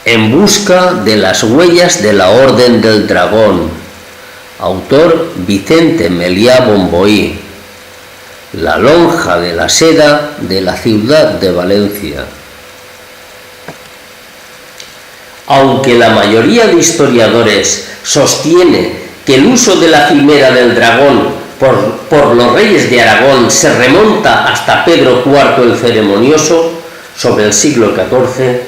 En busca de las huellas de la Orden del Dragón. Autor Vicente Meliá Bomboí. La lonja de la seda de la ciudad de Valencia. Aunque la mayoría de historiadores sostiene que el uso de la cimera del dragón por los reyes de Aragón se remonta hasta Pedro IV el Ceremonioso, sobre el siglo XIV,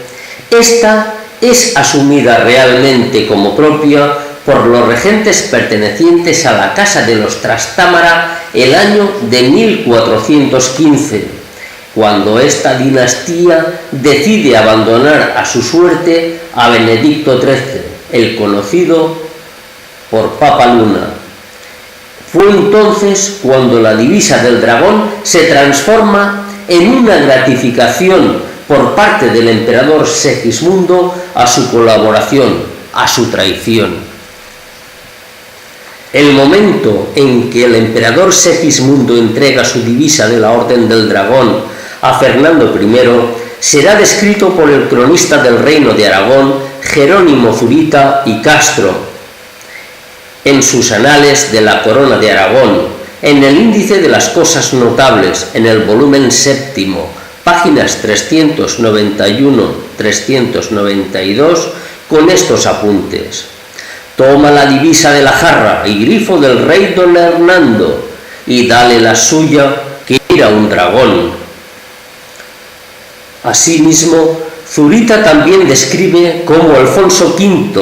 esta es asumida realmente como propia por los regentes pertenecientes a la Casa de los Trastámara el año de 1415, cuando esta dinastía decide abandonar a su suerte a Benedicto XIII, el conocido por Papa Luna. Fue entonces cuando la divisa del dragón se transforma en una gratificación por parte del emperador Segismundo a su colaboración, a su traición. El momento en que el emperador Segismundo entrega su divisa de la Orden del Dragón a Fernando I será descrito por el cronista del Reino de Aragón, Jerónimo Zurita y Castro, en sus Anales de la Corona de Aragón, en el Índice de las Cosas Notables, en el volumen séptimo, páginas 391-392, con estos apuntes. Toma la divisa de la jarra y grifo del rey don Hernando, y dale la suya, que era un dragón. Asimismo, Zurita también describe cómo Alfonso V,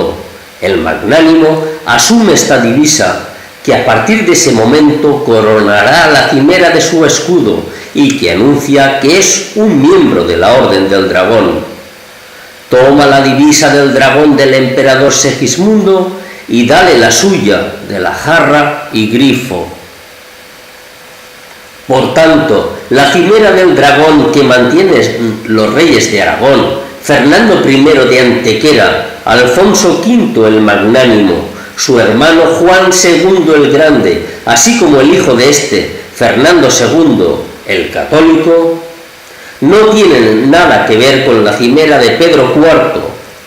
el magnánimo, asume esta divisa, que a partir de ese momento coronará la cimera de su escudo y que anuncia que es un miembro de la Orden del Dragón. Toma la divisa del dragón del emperador Segismundo y dale la suya de la jarra y grifo. Por tanto, la cimera del dragón que mantienen los reyes de Aragón, Fernando I de Antequera, Alfonso V el Magnánimo, su hermano Juan II el Grande, así como el hijo de este, Fernando II el Católico, no tienen nada que ver con la cimera de Pedro IV,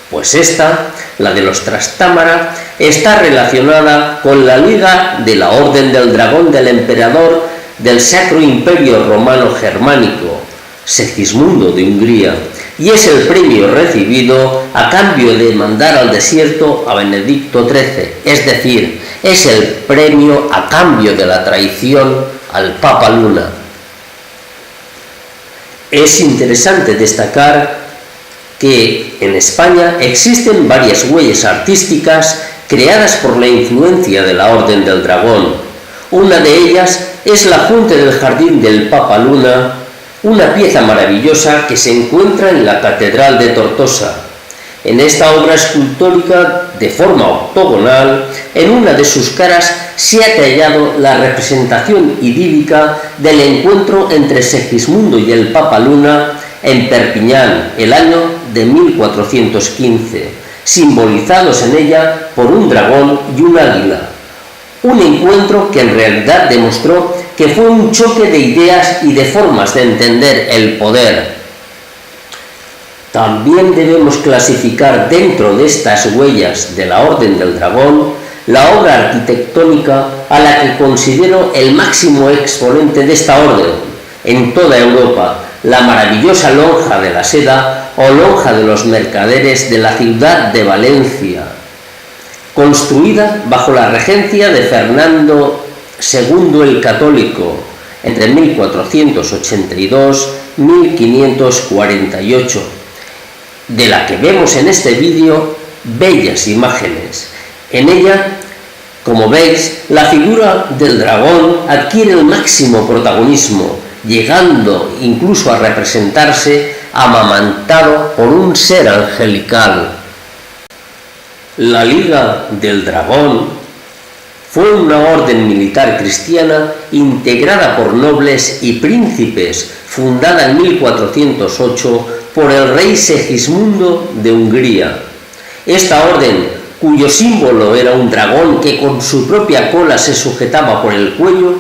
pues esta, la de los Trastámara, está relacionada con la liga de la Orden del Dragón del emperador del Sacro Imperio Romano Germánico, Segismundo de Hungría, y es el premio recibido a cambio de mandar al desierto a Benedicto XIII, es decir, es el premio a cambio de la traición al Papa Luna. Es interesante destacar que en España existen varias huellas artísticas creadas por la influencia de la Orden del Dragón. Una de ellas es la Fuente del Jardín del Papa Luna, una pieza maravillosa que se encuentra en la Catedral de Tortosa. En esta obra escultórica de forma octogonal, en una de sus caras se ha tallado la representación idílica del encuentro entre Segismundo y el Papa Luna en Perpiñán, el año de 1415, simbolizados en ella por un dragón y un águila. Un encuentro que en realidad demostró que fue un choque de ideas y de formas de entender el poder. También debemos clasificar dentro de estas huellas de la Orden del Dragón la obra arquitectónica a la que considero el máximo exponente de esta orden en toda Europa, la maravillosa lonja de la seda o lonja de los mercaderes de la ciudad de Valencia, construida bajo la regencia de Fernando II el Católico entre 1482 y 1548, de la que vemos en este vídeo bellas imágenes. En ella, como veis, la figura del dragón adquiere el máximo protagonismo, llegando incluso a representarse amamantado por un ser angelical. La Liga del Dragón fue una orden militar cristiana integrada por nobles y príncipes, fundada en 1408 por el rey Segismundo de Hungría. Esta orden, cuyo símbolo era un dragón que con su propia cola se sujetaba por el cuello,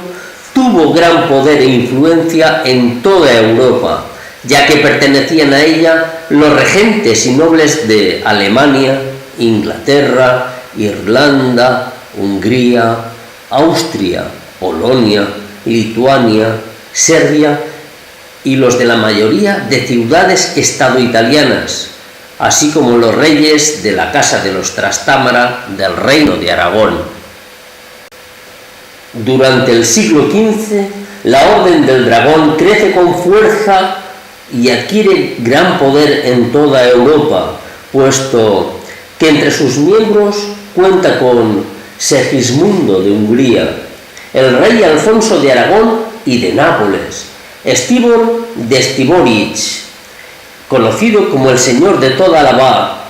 tuvo gran poder e influencia en toda Europa, ya que pertenecían a ella los regentes y nobles de Alemania, Inglaterra, Irlanda, Hungría, Austria, Polonia, Lituania, Serbia y los de la mayoría de ciudades-estado italianas, así como los reyes de la Casa de los Trastámara del Reino de Aragón. Durante el siglo XV, la Orden del Dragón crece con fuerza y adquiere gran poder en toda Europa, puesto que entre sus miembros cuenta con Segismundo de Hungría, el rey Alfonso de Aragón y de Nápoles, Estibor de Stiboriz, conocido como el Señor de toda Alaba,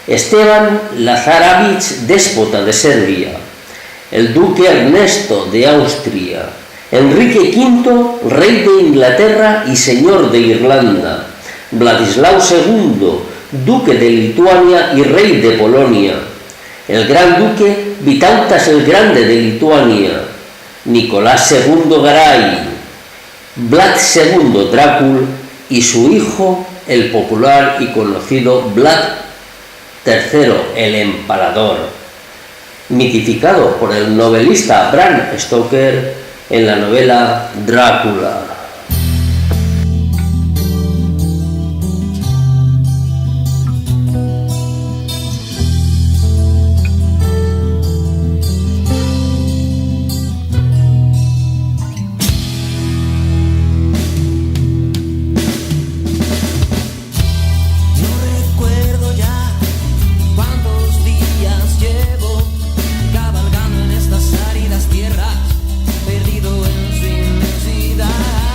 Esteban Lazaravich, déspota de Serbia, el duque Ernesto de Austria, Enrique V, rey de Inglaterra y señor de Irlanda, Vladislao II, duque de Lituania y rey de Polonia, el gran duque Vytautas el Grande de Lituania, Nicolás II Garay, Vlad II Drácul y su hijo, el popular y conocido Vlad III el Empalador, mitificado por el novelista Bram Stoker en la novela Drácula. Cabalgando en estas áridas tierras, perdido en su inmensidad.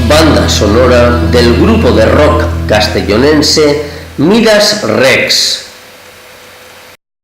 banda sonora del grupo de rock castellonense Midas Rex.